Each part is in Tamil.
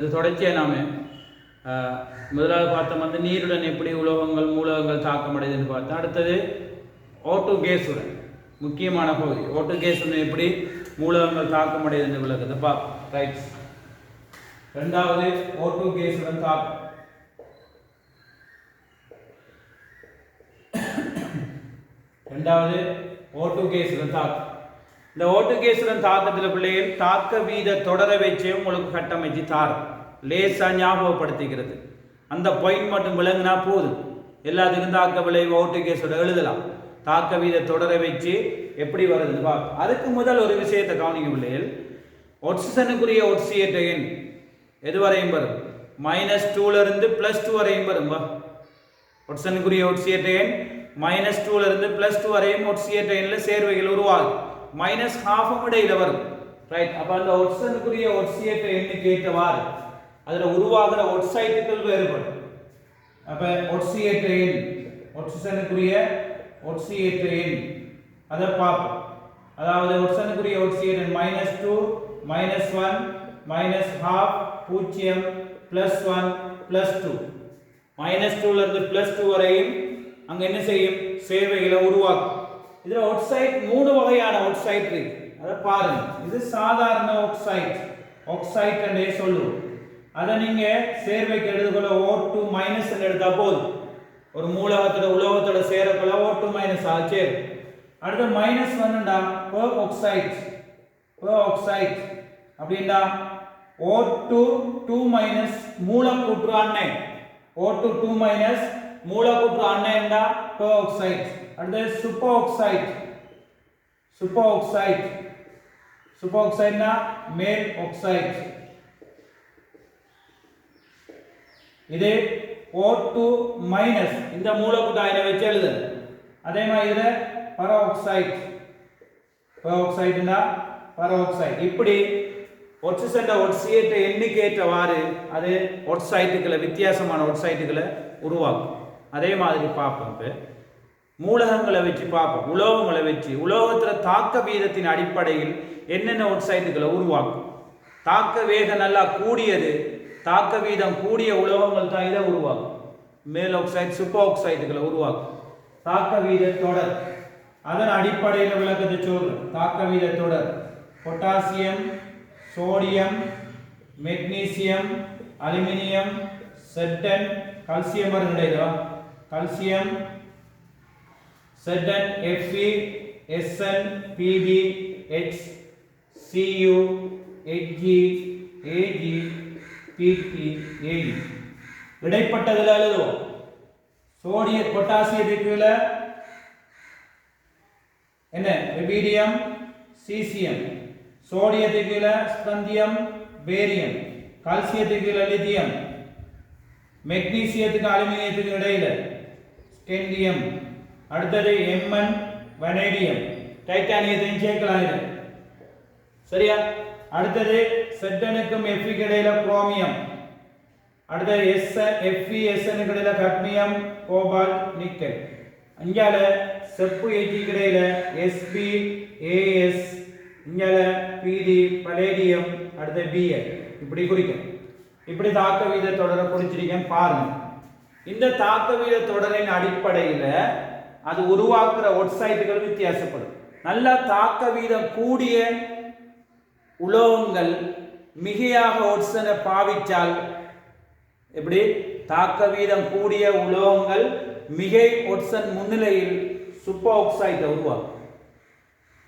இது தொடர்ச்சியாக நாம் முதலாவது பார்த்தோம் நீருடன் எப்படி உலோகங்கள் மூலகங்கள் தாக்கமடைதுன்னு பார்த்தோம். அடுத்தது ஓட்டு கேஸுடன் முக்கியமான பகுதி ஓட்டு கேஸுடன் எப்படி மூலகங்கள் தாக்கமடைதுன்னு விளக்குது பார்ப்போம். ரைட். ரெண்டாவது ஓட்டு கேஸுடன் தாக்கம். ரெண்டாவது ஓட்டு கேஸுடன் தாக்கம். இந்த ஓட்டு கேஸுடன் தாக்கத்தில் பிள்ளைகள் தாக்க வீத தொடர வச்சே உங்களுக்கு கட்டமைச்சு தாரும் லேசாக ஞாபகப்படுத்திக்கிறது. அந்த பாயிண்ட் மட்டும் விளங்குனா போதும். எல்லாத்துக்கும் தாக்க விளைவு ஓட்டு கேஸோட எழுதலாம். தாக்க வீத தொடர வச்சு எப்படி வருதுன்னு பார்ப்போம். அதுக்கு முதல் ஒரு விஷயத்தை கவனிக்க பிள்ளைகள், ஒட்சிசனுக்குரிய ஒட்சியேற்ற எண் எது வரையும் வரும்? -2 +2 வரையும் வரும். ஒட்சிசனுக்குரிய ஒட்சியேற்ற எண் -2 +2 வரையும் ஒட்சியேற்ற எண்ணில் சேர்வைகள் உருவாகும். -12 இடையில வரும். ரைட். அப்போ அந்த ஒட்சிசனுக்குரிய ஒட்சியேற்ற எண்ணுக்கு ஏற்றவாறு அதில் உருவாகிற ஒட்சைட்டுகள் வேறுபடும். அப்போ ஒட்சியேற்ற எண் ஒட்சிசனுக்குரிய ஒட்சியேற்ற எண் அதை பார்ப்போம். அதாவது ஒட்சிசனுக்குரிய ஒட்சியேற்ற எண் -2 -1 -12 0 +1 +2 -2 +2 வரையும் அங்கே என்ன செய்யும்? சேர்வைகளை உருவாக்கும். இதில் ஒட்சைட் 3 வகையான ஒட்சைட் இருக்கு. அதை பாருங்க. இது சாதாரண ஒக்சைட் என்றே சொல்லுவோம். அதை நீங்க சேர்வைக்கு எழுதுகொள்ள O2- எடுத்தா போதும். ஒரு மூலகத்தோட உலோகத்தோட சேரக்குள்ள O2- சேரும். அடுத்து -1 பெர்ஆக்சைட் அப்படின்னா O2 மூலக்கூற்று அண்ணன் O2 மூலக்கூற்று அண்ணன் பெர்ஆக்சைட். அடுத்து சூப்பர்ஆக்சைட்னா மேல் ஆக்சைட். இது O2- இந்த மூலக்கூற்று அயனை வச்சு எழுது. அதே மாதிரி இதுல பெர்ஆக்சைட்னா பெர்ஆக்சைட். இப்படி ஒட்சிசன் ஒட்சியேற்ற எண்ணுக்கு ஏற்றவாறு அது ஒட்சைட்டுகளை வித்தியாசமான ஒட்சைட்டுகளை உருவாக்கும். அதே மாதிரி பார்ப்போம். இப்போ மூலகங்களை வச்சு பார்ப்போம். உலோகங்களை வச்சு உலோகத்தில் தாக்க வீதத்தின் அடிப்படையில் என்னென்ன ஒட்சைட்டுகளை உருவாக்கும். தாக்க வேகம் நல்லா கூடியது, தாக்க வீதம் கூடிய உலோகங்கள் தான் இதை உருவாக்கும். மேல் ஆக்சைடு சூப்பர் ஆக்சைடுகளை உருவாக்கும். தாக்க வீத தொடர் அதன் அடிப்படையில் விளக்கத்தை சொல்றோம். தாக்க வீத தொடர் பொட்டாசியம், சோடியம், மெக்னீசியம், அலுமினியம், செட்டன், கல்சியம் வருகின்றதா? கல்சியம், செட்டன், Fe, Sn, Pb, H, Cu, Hg, Ag, Pt, Ag. இடைப்பட்டதில் எழுதுவோம். பொட்டாசியத்துக்கு என்ன? Rubidium, caesium. சோடியத்துக்கு ஸ்கந்தியம், பேரியம். கால்சியத்துக்கு லித்தியம். மெக்னீசியத்துக்கு அலுமினியத்துக்கு இடையில ஸ்கெண்டியம். அடுத்தது Mn, வனேடியம். டைட்டானியத்தையும் சேர்க்கலாம். சரியா? அடுத்தது செட்டனுக்கும் Fe இடையில குரோமியம். அடுத்தது Fe, Sn இடையில கட்மியம், கோபால்ட், நிக்கல். இங்கால செப்பு Ag இடையில Sp, As, இங்கால Pd, பலேடியம், அடுத்து Bl. இப்படி குறிக்கும். இப்படி தாக்க வீத தொடரை குறிச்சிருக்கேன் பாருங்க. இந்த தாக்க வீத தொடரின் அடிப்படையில் அது உருவாக்குற ஒட்சைட்டுகள் வித்தியாசப்படும். நல்லா தாக்க வீதம் கூடிய உலோகங்கள் மிகையாக ஒட்சனை பாவிச்சால் எப்படி? தாக்க வீதம் கூடிய உலோகங்கள் மிகை ஒட்சன் முன்னிலையில் சூப்பர் ஆக்சைடை உருவாக்கும்.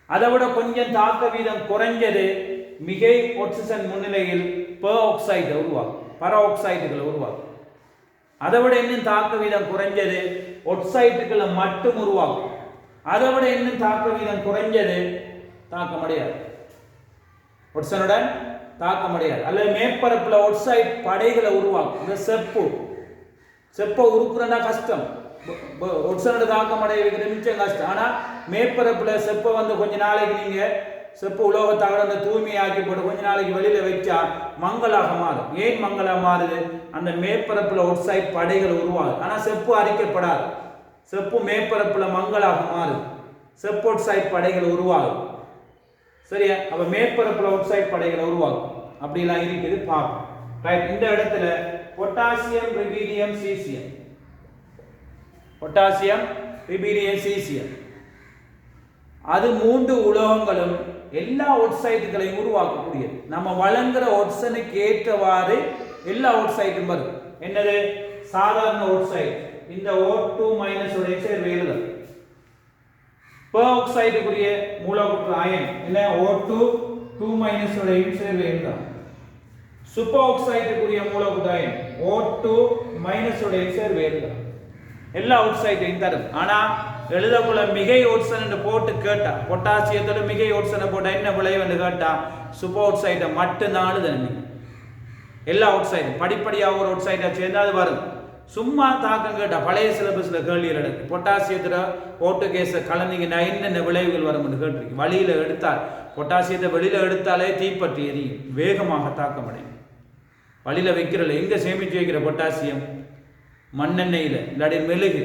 அதை விட கொஞ்சம் தாக்க வீதம் குறைஞ்சது மிகை ஒட்சிசன் முன்னிலையில் பெர்ஆக்சைடை உருவாக்கும், பரஆக்சைடுகளை உருவாக்கும். அதை விட இன்னும் தாக்க வீதம் குறைஞ்சது ஒட்சைட்டுகளை மட்டும் உருவாக்கும். அதை விட இன்னும் தாக்க வீதம் குறைஞ்சது தாக்க முடியாது, ஒட்சனுடன் தாக்க முடியாது. அல்லது மேற்பரப்பில் ஒட்சைட் படைகளை உருவாக்கும். இந்த செப்பை உருக்குறா கஷ்டம், ஒட்சனோட தாக்கம் அடைய வைக்கிற மிச்சம் கஷ்டம். ஆனால் மேற்பரப்பில் செப்பை கொஞ்ச நாளைக்கு நீங்கள் செப்பு உலோகத்தகட தூய்மையாக்கி போட்டு கொஞ்ச நாளைக்கு வெளியில் வச்சா மங்களாக மாறும். ஏன் மங்களாக மாறுது? அந்த மேற்பரப்பில் ஒட்சைட் படைகள் உருவாகுது. ஆனால் செப்பு அரிக்கப்படாது. செப்பு மேற்பரப்பில் மங்களாக மாறுது. செப்பு ஒட்சைட் படைகள் உருவாகுது. சரியா? அப்போ மேற்பரப்பில் ஒட்சைட் படைகளை உருவாகும். அப்படிலாம் இருக்குது பார்ப்போம். ரைட். இந்த இடத்துல பொட்டாசியம், ரிபீடியம், சீசியம், பொட்டாசியம், ரிபீடியம், சீசியம், அது மூன்று உலோகங்களும் எல்லா ஒட்சைட்டுகளையும் உருவாக்கக்கூடியது. நம்ம வழங்குற ஒட்சனுக்கு ஏற்றவாறு எல்லா ஒட்சைட்டும் வரும். என்னது? சாதாரண ஒட்சைட் இந்த O2 மைனஸ் உடைய சேர்வு எழுதல். பெராக்சைடுக்குரிய மூலக்கூற்று அயன் என்ன? O2 2 மைனஸ் உடைய சேர்வு எழுதலாம். சூப்பர் ஆக்சைடுக்குரிய மூலக்கூற்று அயன் O2 மைனஸ் உடைய சேர்வு எழுதலாம். எல்லா ஒட்சைட்டையும் தரும். ஆனா எழுதக்குள்ள மிகை ஒட்சன் என்று போட்டு கேட்டா, பொட்டாசியத்தோட மிகை ஒட்சனை போட்டா என்ன விளைவு என்று கேட்டா சூப்பர் ஆக்சைடை மட்டும்தான் எழுதணும். எல்லா ஒட்சைடும் படிப்படியாக ஒரு ஒட்சைடா சேர்ந்தா அது வரும். சும்மா தாக்கம் கேட்டா பழைய சிலபஸ்ல கேள்விகள் எடுக்கு பொட்டாசியத்துல ஓட்டு கேஸை கலந்தீங்கன்னா என்னென்ன விளைவுகள் வரும் என்று கேட்டிருக்கு. வழியில எடுத்தால் பொட்டாசியத்தை வெளியில எடுத்தாலே தீப்பற்றி எரியும், வேகமாக தாக்கம் அடையும். வழியில வைக்கிறல எங்க சேமித்து வைக்கிற பொட்டாசியம்? மண்ணெண்ணெயில இல்லாடி மெழுகு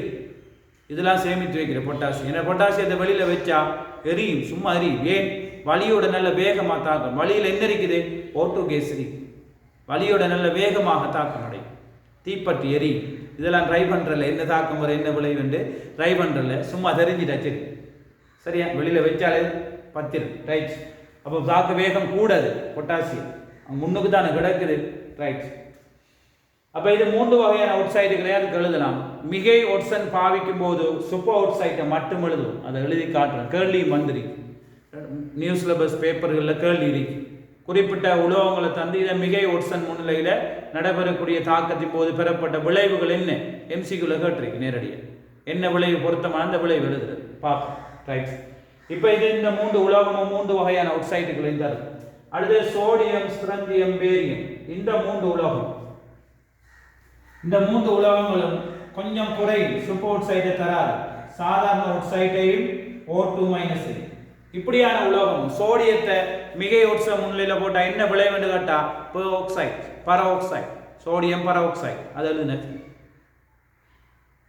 இதெல்லாம் சேமித்து வைக்கிற பொட்டாசியம். ஏன்னா பொட்டாசியத்தை வெளியில வச்சா எரியும், சும்மா எரியும். ஏன்? வலியோட நல்ல வேகமாக தாக்கம். வழியில் என்ன இருக்குது? ஓட்டு கேஸ் இருக்கு. வலியோட நல்ல வேகமாக தாக்கம் அடையும், தீப்பற்றி எரியும். இதெல்லாம் ட்ரை பண்றல என்ன தாக்கம் வர என்ன விளைவுண்டு ட்ரை பண்றல சும்மா தெரிஞ்சுட்டா சரி, சரியா? வெளியில வச்சாலே பத்திரும். ரைட். அப்போ தாக்க வேகம் கூடாது. பொட்டாசியம் முன்னுக்கு தானே கிடக்குது. ரைட். அப்ப இது மூன்று வகையான ஒட்சைடுகளை அதுக்கு எழுதலாம். மிகை ஒட்சன் பாவிக்கும் போது சூப்பர் ஒட்சைட்டை மட்டும் எழுதுவோம். அதை எழுதி காட்டுறேன். கேள்வி மந்திரி நியூ சிலபஸ் பேப்பர்களில் கேள்வி இருக்கு. குறிப்பிட்ட உலோகங்களை தந்து இதை மிகை ஒட்சன் முன்னிலையில் நடைபெறக்கூடிய தாக்கத்தின் போது பெறப்பட்ட விளைவுகள் என்ன MCQல கேட்டிருக்கு நேரடியாக. என்ன விளைவு பொருத்தமான அந்த விளைவு எழுதுறது பார்ப்போம். ரைட். இப்போ இது இந்த மூன்று உலோகமும் மூன்று வகையான ஒட்சைட்டுகளையும் தரும். அடுத்து சோடியம், ஸ்திரந்தியம், பேரியம், இந்த மூன்று உலோகம். இந்த மூன்று உலோகங்களும் கொஞ்சம் குறையும், சூப்பர் ஒட்சைட்டை தராது. சாதாரண ஒட்சைட்டையும் O2 மைனஸ். இப்படியான உலோகம் சோடியத்தை மிகை ஒட்சன் முன்னிலையில போட்டா என்ன விளைவு கேட்டா பெராக்சைடு, பராக்சைடு, சோடியம் பராக்சைடு. அது எழுதுன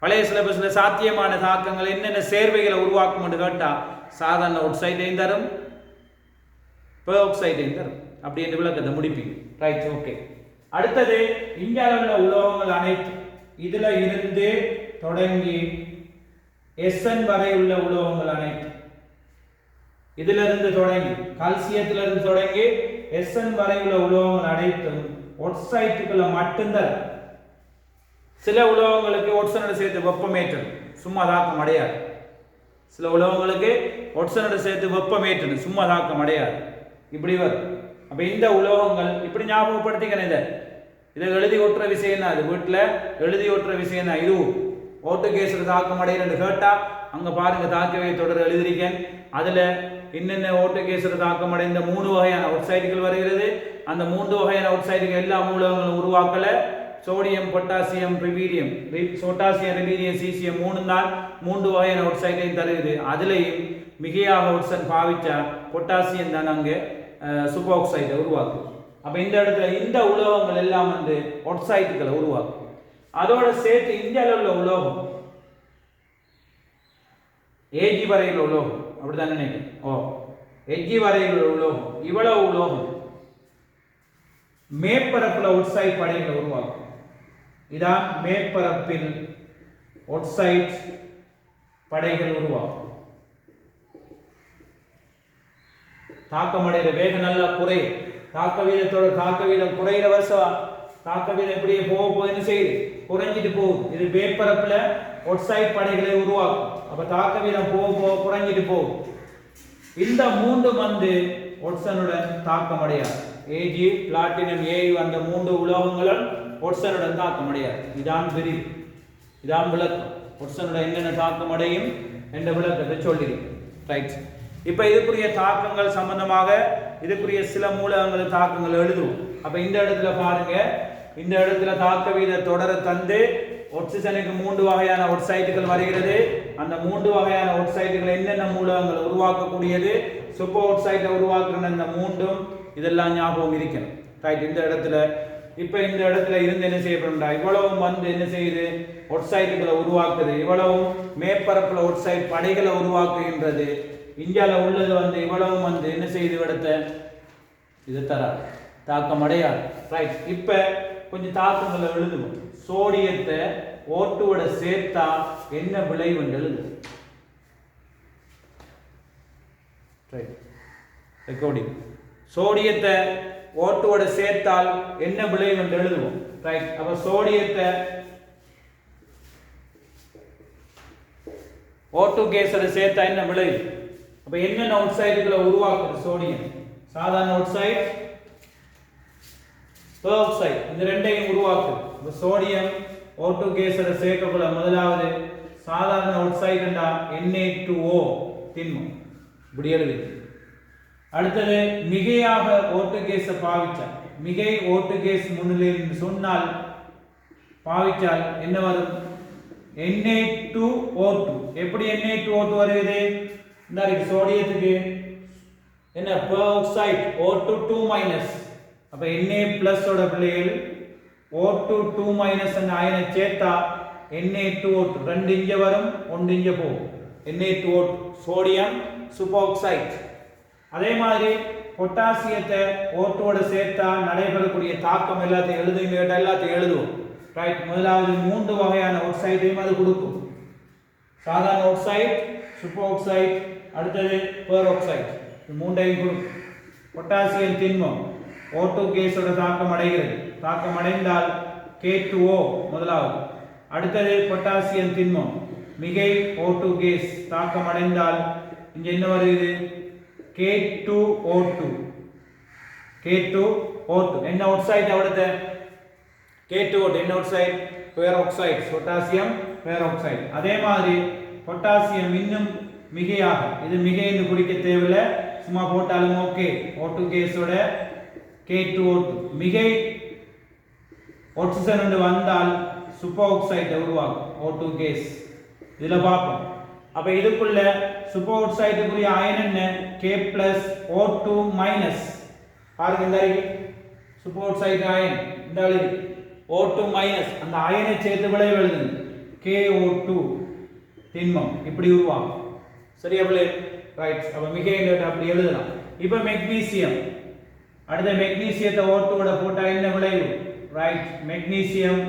பழைய சிலபஸ்ல சாத்தியமான தாக்கங்கள் என்னென்ன சேர்வைகளை உருவாக்கும் என்று கேட்டா சாதாரண ஒட்சைட்டையும் தரும், பெராக்சைட்டையும் தரும். அப்படி என்று விளக்கத்தை முடிப்பீங்க. ரைட். ஓகே. அடுத்தது இந்தியாவில் உள்ள உலோகங்கள் அனைத்து இதுல இருந்து தொடங்கி SN வரை உள்ள உலோகங்கள் அனைத்து இதுல இருந்து தொடங்கி கால்சியத்திலிருந்து தொடங்கி SN வரை உள்ள உலோகங்கள் அனைத்தும் ஒட்சைட்டுகளை மட்டும்தான். சில உலோகங்களுக்கு ஒட்சனோட சேர்த்து வெப்பமேற்றணும், சும்மா தாக்கம் அடையாது. சில உலோகங்களுக்கு ஒட்சனோட சேர்த்து வெப்பமேற்றணும், சும்மா தாக்கம் அடையாது. இப்படி வரும். அப்ப இந்த உலோகங்கள் இப்படி ஞாபகப்படுத்திக்கணும். இதை எழுதி ஒட்டுற விஷயம் தான். அது வீட்டில் எழுதி ஒட்டுற விஷயம் தான். இது ஓட்டு கேஸ்ல தாக்கம் அடையிறது கேட்டா அங்க பாருங்க தாக்கவே தொடர் எழுதிருக்கேன். அதுல என்னென்ன ஓட்டு கேஸ்ல தாக்கம் அடைந்த மூணு வகையான ஒட்சைடுகள் வருகிறது. அந்த மூன்று வகையான ஒட்சைடுகள் எல்லா மூலகங்களும் உருவாக்கல. சோடியம், பொட்டாசியம், ரிபீடியம், பொட்டாசியம், ரிபீடியம், சீசியம் மூணு தான் மூன்று வகையான ஒட்சைடையும் தருகிறது. அதுலேயும் மிகையாக ஒட்சன் பாவிச்சா பொட்டாசியம் தான் அங்கே சூப்பர் ஆக்சைடை உருவாக்கும். அப்ப இந்த இடத்துல இந்த உலோகங்கள் எல்லாம் வந்து ஒட்சைட்டுகளை உருவாக்கும். அதோட சேர்த்து இந்தியாவில் உள்ள உலோகம் AG வரையில் உலோகம், அப்படிதான் நினைக்கிறேன். AG வரையில் உள்ள உலோகம், இவ்வளவு உலோகம் மேற்பரப்புல ஒட்சைட் படைகளை உருவாக்கும். இதான் மேற்பரப்பில் ஒட்சைட் படைகள் உருவாக்கும். தாக்கமடைகிற வேகம் நல்லா குறையும். தாக்க வீதம் குறைகிற வருஷம் தாக்க வீதம் எப்படியே போகுதுன்னு செய்யுது, குறைஞ்சிட்டு போகுது. இது மேற்பரப்புல ஒட்சைட் படைகளை உருவாக்கும். அப்ப தாக்க வீதம் போக குறைஞ்சிட்டு போகும். இந்த மூன்று வந்து ஒட்சனுடன் தாக்கம் அடையாது. AG, பிளாட்டினம், AU அந்த மூன்று உலோகங்களும் ஒட்சனுடன் தாக்கம் அடையாது. இதான் பிரிவு, இதான் விளக்கம். ஒட்சனுடன் என்னென்ன தாக்கம் அடையும் என்ற விளக்கத்தை சொல்லியிருக்கு. ரைட். இப்ப இதுக்குரிய தாக்கங்கள் சம்பந்தமாக இதுக்குரிய சில மூலகங்கள் தாக்கங்கள் எழுதுவோம். அப்ப இந்த இடத்துல பாருங்க, இந்த இடத்துல தாக்க வீத தொடர தந்து ஒட்சிஜனுக்கு மூன்று வகையான ஒட்சைட்டுகள் வருகிறது. அந்த மூன்று வகையான ஒட்சைட்டுகள் என்னென்ன மூலகங்கள் உருவாக்கக்கூடியது, சூப்பர் ஒட்சைட்டை உருவாக்குற அந்த மூன்றும் இதெல்லாம் ஞாபகம் இருக்கணும். ரைட். இந்த இடத்துல இப்ப இந்த இடத்துல இருந்து என்ன செய்யப்படும்டா, இவ்வளவும் வந்து என்ன செய்யுது, ஒட்சைட்டுகளை உருவாக்குது. இவ்வளவும் மேற்பரப்புல ஒட்சைட் படைகளை உருவாக்குகின்றது. இந்தியாவில் உள்ளது வந்து இவ்வளவும் வந்து என்ன செய்து விடத்த இது தாக்கம் அடையாது. ரைட். இப்ப கொஞ்சம் தாக்கங்களை எழுதுவோம். சோடியத்தை ஓட்டுவோட சேர்த்தா என்ன விளைவு எழுதுவோம். ரெக்கார்டிங். சோடியத்தை ஓட்டுவோட சேர்த்தால் என்ன விளைவு எழுதுவோம். ரைட். அப்ப சோடியத்தை ஓட்டு கேஸோட சேர்த்தா என்ன விளைவு. அப்ப என்னென்ன ஆக்சைடுகளை உருவாக்குது சோடியம். சாதாரண ஆக்சைடு, பெராக்சைடு, இந்த ரெண்டையும் உருவாக்குது. இப்ப சோடியம் ஓட்டு கேஸோட சேர்க்கக்குள்ள முதலாவது சாதாரண ஆக்சைடுண்டா Na2O திண்மம் இப்படி எழுதி. அடுத்தது மிகையாக ஓட்டு கேஸை பாவிச்சால், மிகை ஓட்டு கேஸ் முன்னிலையில் சொன்னால் பாவிச்சால் என்ன வரும். Na2O2. எப்படி Na2O2 வருது. இந்த சோடியத்துக்கு என்ன பெராக்சைடு O2 அப்ப Na+ ஓட பிள்ளைகள் O2 என்ற அயனை சேர்த்தா Na2O2 ரெண்டு இங்க வரும், ஒன்று இங்க போகும். Na2O2 sodium சூப்பராக்சைடு. அதே மாதிரி பொட்டாசியத்தை ஓட்டோட சேர்த்தா நடைபெறக்கூடிய தாக்கம் எல்லாத்தையும் எழுதுங்க. எல்லாத்தையும் எழுதுவோம். ரைட். முதலாவது மூன்று வகையான ஆக்சைடையும் அது கொடுக்கும். சாதாரண ஆக்சைடு, சூப்பராக்சைடு, அடுத்தது பெராக்சைடு, மூன்றையும் கொடுக்கும். பொட்டாசியம் திண்மம் O2 கேஸோட தாக்கம் அடைகிறது. தாக்கம் அடைந்தால் K2O முதலாவது. அடுத்தது பொட்டாசியம் திண்மம் மிகை O2 கேஸ் தாக்கம் அடைந்தால் இங்க என்ன வருகிறது. K2O2. K2O2 என்ன ஆக்சைடு அவடത്തെ K2O2 என்ன ஆக்சைடு. Peroxide, potassium peroxide. அதே மாதிரி பொட்டாசியம் இன்னும் மிகையாக, இது மிகை என்று குறிக்க தேவையில்லை, சும்மா போட்டாலும் ஓகே. O2 கேஸோட K2O2 மிகை ஆக்சிஜன் என்று வந்தால் சூப்பர் ஆக்சைடு உருவாகும் O2 கேஸ். இதுல பார்ப்போம். அப்ப இதுக்குள்ள சூப்பர் ஆக்சைடுக்குரிய அயன் என்ன. K+O2-. பாருங்க இந்த சூப்பர் ஆக்சைடு அயன் இந்த O2-, அந்த அயனை சேர்த்து விளைவு எழுதுங்க. KO2 திண்மம் இப்படி உருவாகும். சரியா பிள்ளை. ரைட். அப்ப மிகை அப்படி எழுதலாம். இப்ப மெக்னீசியம். அடுத்த மெக்னீசியத்தை O2 போட்டா என்ன விளைவு. ரைட். மெக்னீசியம்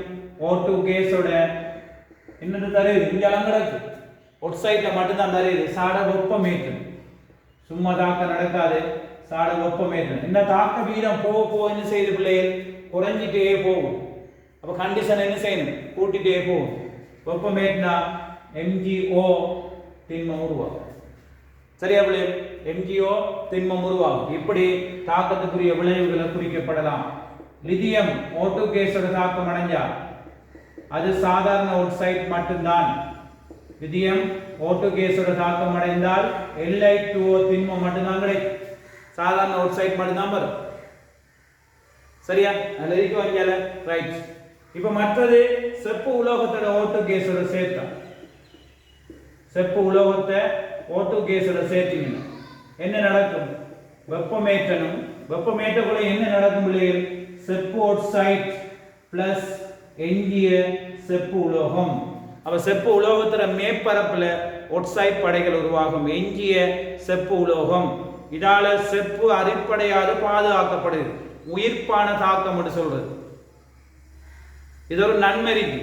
O2 கேஸோட என்னது தருது. இங்க அலங்கடக்கு ஆக்சைடை மட்டும்தான் தருது. சாட வெப்பமேற்றம். சும்மா தாக்கம் நடக்காது. சாட வெப்பமேற்றம். என்ன தாக்க வீதம் போக போக என்ன செய்யுது பிள்ளைகள். குறைஞ்சிட்டே போகும். அப்ப கண்டிஷன் என்ன செய்யணும். கூட்டிட்டே போகும். வெப்பமேற்றினா MgO திண்மம் உருவாகும். சரியா பிள்ளை. MgO திண்மம் உருவாகும். இப்படி தாக்கத்துக்குரிய விளைவுகளை குறிக்கப்படலாம். லிதியம் O2 கேஸோட தாக்கம் அடைஞ்சா அது சாதாரண ஆக்சைடு மட்டும்தான். லிதியம் O2 கேஸோட தாக்கம் அடைந்தால் Li2O திண்மம் மட்டும்தான் கிடைக்கும். சாதாரண ஆக்சைடு மட்டும்தான் வரும். சரியா. அதுல இருக்கு வரையால. ரைட். இப்ப மற்றது செப்பு உலோகத்தோட O2 கேஸோட சேர்த்தா, செப்பு உலோகத்தை O2 கேஸோட சேர்த்தீங்கன்னா என்ன நடக்கும். வெப்பமேற்றணும். வெப்பமேற்றக்குள்ள என்ன நடக்கும் பிள்ளைகள். செப்பு ஆக்சைடு பிளஸ் எஞ்சிய செப்பு உலோகம். அப்ப செப்பு உலோகத்தோட மேற்பரப்புல ஆக்சைடு படைகள் உருவாகும். எஞ்சிய செப்பு உலோகம். இதால செப்பு அரிப்படையாது பாதுகாக்கப்படுது. உயிர்ப்பான தாக்கம் என்று சொல்றது. இது ஒரு நன்மை இருக்கு.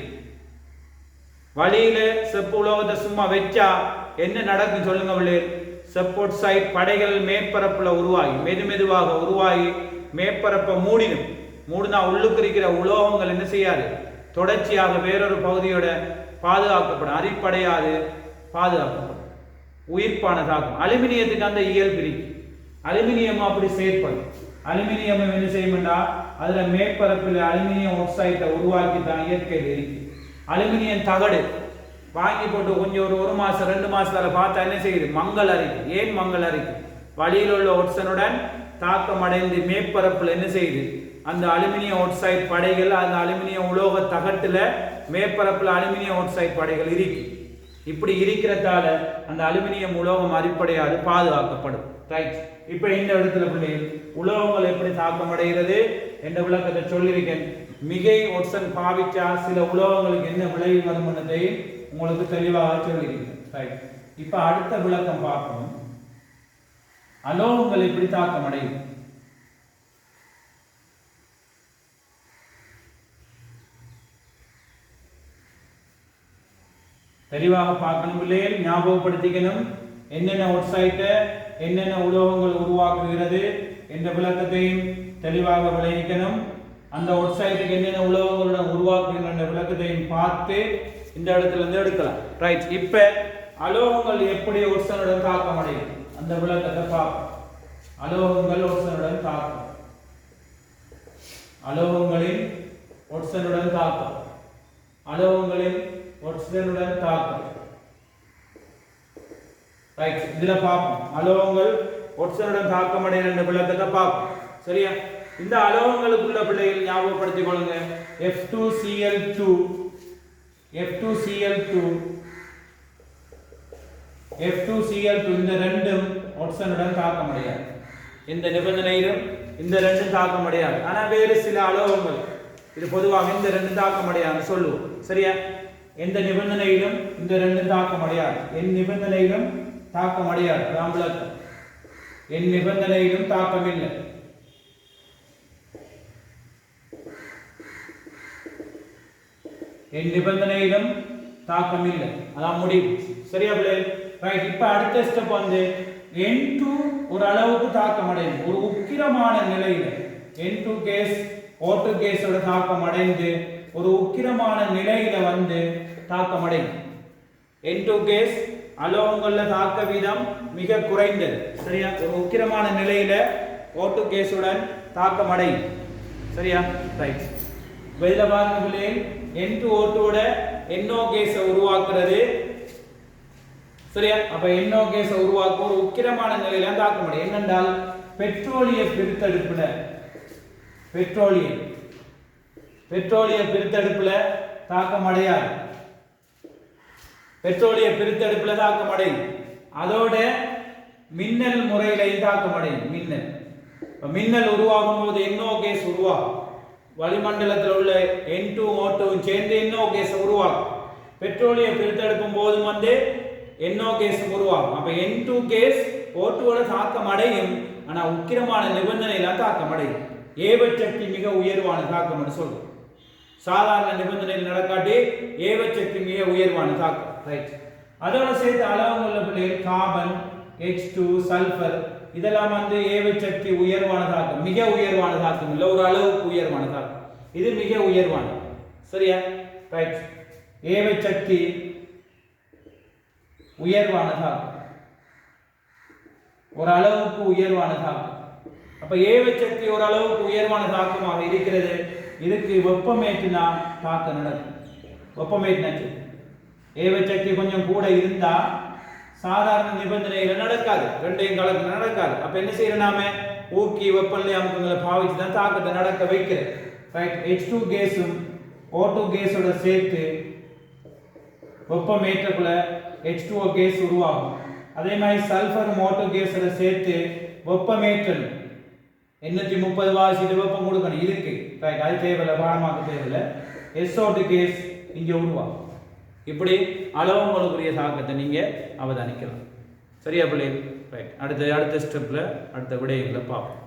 வழியில செப்பு உலோகத்தை சும்மா வச்சா என்ன நடக்கும் சொல்லுங்க பிள்ளைகள். செப்பு ஆக்சைடு படைகள் மேற்பரப்புல உருவாகி மெதுமெதுவாக உருவாகி மேற்பரப்பை மூடிடும். மூடினா உள்ளுக்கு இருக்கிற உலோகங்கள் என்ன செய்யாது. தொடர்ச்சியாக வேறொரு பகுதியோட பாதுகாக்கப்படும். அரிப்படையாது பாதுகாக்கப்படும். உயிர்ப்பான தாக்கம். அலுமினியத்துக்கு அந்த இயல்பு இருக்கு. அலுமினியம் அப்படி செயற்படும். அலுமினியம் என்ன செய்யும்னா அதுல மேற்பரப்பில் அலுமினியம் ஆக்சைடை உருவாக்கி தான் இயற்கையில் இருக்கு. அலுமினியம் தகடு வாங்கி போட்டு கொஞ்சம் ஒரு மாசம் 2 மாசத்துல பார்த்தா என்ன செய்யுது. மங்கள் அரிக்கு. ஏன் மங்கள் அரிக்கு. வழியில் உள்ள ஆக்சிஜனுடன் தாக்கம் அடைந்து மேற்பரப்பில் என்ன செய்யுது. அந்த அலுமினியம் ஆக்சைடு படைகள் அந்த அலுமினியம் உலோக தகட்டுல மேற்பரப்பில் அலுமினியம் ஆக்சைடு படைகள் இருக்கு. இப்படி இருக்கிறதால அந்த அலுமினியம் உலோகம் அரிப்படையாது பாதுகாக்கப்படும். ரைட். இப்ப இந்த இடத்துல பிள்ளைகள் உலோகங்கள் எப்படி தாக்கம் அடைகிறது என்ற விளக்கத்தை சொல்லியிருக்கேன். மிகை ஆக்சன் பாவிச்சா சில உலோகங்களுக்கு என்ன விளைவு வரும் என்பதை உங்களுக்கு தெளிவாக சொல்லியிருக்கேன். ரைட். இப்ப அடுத்த விளக்கம் பார்ப்போம். அலோகங்கள் எப்படி தாக்கம் அடையும். தெளிவாக பார்க்கணும் பிள்ளைகள், ஞாபகப்படுத்திக்கணும். என்னென்ன ஆக்சைட்டை என்னென்ன உலோகங்கள் உருவாக்குகிறது என்ற விளக்கத்தையும் தெளிவாக விளைவிக்கணும். அந்த ஆக்சைட்டுக்கு என்னென்ன உலோகங்களுடன் உருவாக்குகின்ற என்ற விளக்கத்தையும் பார்த்து இந்த இடத்துல இருந்து எடுக்கலாம். ரைட், இப்போ அலோகங்கள் எப்படி ஆக்சைடுடன் தாக்கம் அடையும் அந்த விளக்கத்தை பார்ப்போம். அலோகங்கள் ஆக்சைடுடன் தாக்கம், அலோகங்களின் ஆக்சைடுடன் தாக்கம், அலோகங்களின் ஆக்சிஜனுடன் தாக்கம். ரைட், இதுல பார்ப்போம். அலோகங்கள் ஆக்சிஜனுடன் தாக்கம் அடைகிற என்ற விளக்கத்தை பார்ப்போம். சரியா? இந்த அலோகங்களுக்குள்ள பிள்ளைகள் ஞாபகப்படுத்திக் கொள்ளுங்க. F2Cl2 F2Cl2 F2Cl2 இந்த ரெண்டும் ஆக்சிஜனுடன் தாக்கம் அடையாது. இந்த நிபந்தனையிலும் இந்த ரெண்டும் தாக்கம் அடையாது. ஆனா வேறு சில அலோகங்கள் இது பொதுவாக இந்த ரெண்டு தாக்கம் அடையாது சொல்லுவோம். சரியா? எந்த நிபந்தனையிலும் இந்த ரெண்டு தாக்கம் அடையாது. என் நிபந்தனையிலும் தாக்கம் அடையாது. அதான் விளக்கம். என் நிபந்தனையிலும் தாக்கம் இல்லை. என் நிபந்தனையிலும் தாக்கம் இல்லை. அதான் முடிவு. சரியா பிள்ளை? ரைட், இப்ப அடுத்த ஸ்டெப் வந்து N2 ஒரு அளவுக்கு தாக்கம் அடையும். ஒரு உக்கிரமான நிலையில N2 கேஸ் O2 கேஸோட தாக்கம் அடைந்து ஒரு உக்கிரமான நிலையில வந்து தாக்கம் அடையும். N2 கேஸ் அலோகங்கள்ல தாக்க வீதம் மிக குறைந்தது. சரியா? ஒரு உக்கிரமான நிலையில O2 கேஸுடன் தாக்கம் அடையும். சரியா? ரைட், வெளியில பாருங்க பிள்ளைகள், N2O2 ஓட NO கேஸை உருவாக்குறது. சரியா? அப்ப NO கேஸை உருவாக்க ஒரு உக்கிரமான நிலையில தாக்கம் அடையும். என்னென்றால் பெட்ரோலிய பிரித்தெடுப்புல பெட்ரோலிய பிரித்தெடுப்புல தாக்கம் அடையாது. பெட்ரோலிய பிரித்தெடுப்புல தாக்கம் அடையும். அதோட மின்னல் முறையிலையும் தாக்கம் அடையும். மின்னல் உருவாகும் போது NO கேஸ் உருவாகும். வளிமண்டலத்தில் உள்ள N2O2 சேர்ந்து NO கேஸ் உருவாகும். பெட்ரோலிய பிரித்தெடுக்கும் போது வந்து NO கேஸ் உருவாகும். அப்ப N2 கேஸ் O2 ஓட தாக்கம் அடையும். ஆனா உக்கிரமான நிபந்தனையில தாக்கம் அடையும். ஏவச்சக்தி மிக உயர்வான தாக்கம் என்று சொல்றோம். சாதாரண நிபந்தனையில் நடக்காட்டி ஏவச்சக்தி மிக உயர்வான தாக்கம். ரைட், அதோட சேர்த்து அலோகங்கள்ல பிள்ளைகள் கார்பன், H2, சல்பர் இதெல்லாம் வந்து ஏவச்சக்தி உயர்வான தாக்கம், மிக உயர்வான தாக்கம் இல்லை, ஒரு அளவுக்கு உயர்வான தாக்கம். இது மிக உயர்வான. சரியா? ரைட், ஏவச்சக்தி உயர்வான தாக்கம், ஒரு அளவுக்கு உயர்வான தாக்கம். அப்ப ஏவச்சக்தி ஒரு அளவுக்கு உயர்வான தாக்கமாக இருக்கிறது. இதுக்கு வெப்பமேற்றினா தாக்கம் நடக்கும். வெப்பமேற்றினாச்சு ஏவச்சக்தி கொஞ்சம் கூட இருந்தா சாதாரண நிபந்தனையில நடக்காது, ரெண்டையும் கலந்து நடக்காது. அப்ப என்ன செய்யற நாம ஊக்கி வெப்பநிலை அமுக்கங்களை பாவிச்சு தான் தாக்கத்தை நடக்க வைக்கிறது. ரைட், H2 கேஸும் O2 கேஸோட சேர்த்து வெப்பமேற்றக்குள்ள H2O கேஸ் உருவாகும். அதே மாதிரி சல்பரும் O2 கேஸோட சேர்த்து வெப்பமேற்றல் 830 வாசிட்டு வெப்பம் கொடுக்கணும் இருக்கு. ரைட், அது தேவையில்லை, பாடமாக்க தேவையில்லை. SO2 கேஸ் இங்க உருவாகும். இப்படி அலோகங்களுக்குரிய தாக்கத்தை நீங்க அவதானிக்கலாம். சரியா பிள்ளைகள்? ரைட், அடுத்த ஸ்டெப்ல அடுத்த விடயங்களை பார்ப்போம்.